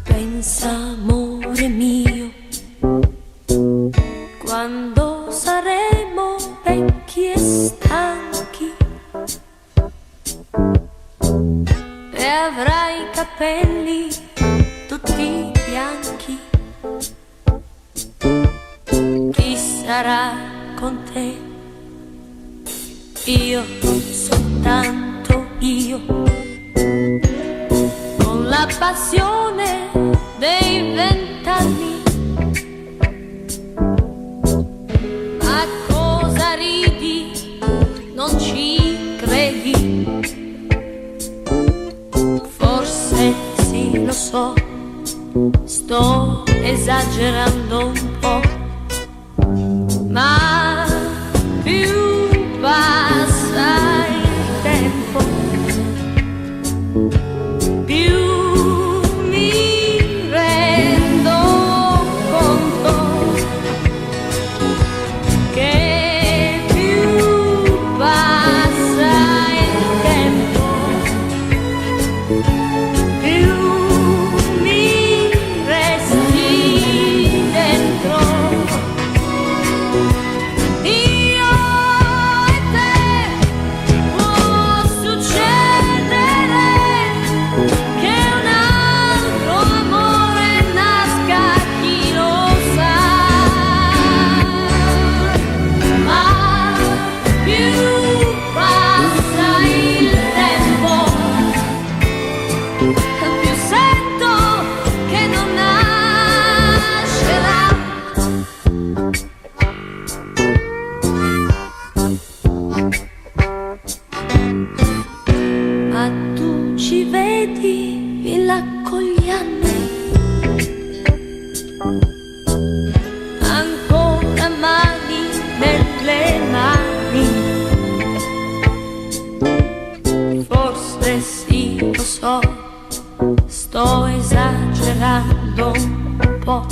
Pensa, amore mio, quando saremo vecchi e stanchi e avrai i capelli tutti bianchi, chi sarà con te? Io, soltanto io, con la passione dei 20 anni. Ma cosa ridi? Non ci credi? Forse sì, lo so, sto esagerando un po', ma più passa il tempo, più mi rendo conto che più passa il tempo, più mi resti dentro. Io e te può succedere che un altro amore nasca, chi lo sa, ma più passa il tempo, più sento che non nascerà. Ma tu ci vedi in là con gli anni, ancora mani nelle mani. Forse sì, lo so, sto esagerando un po',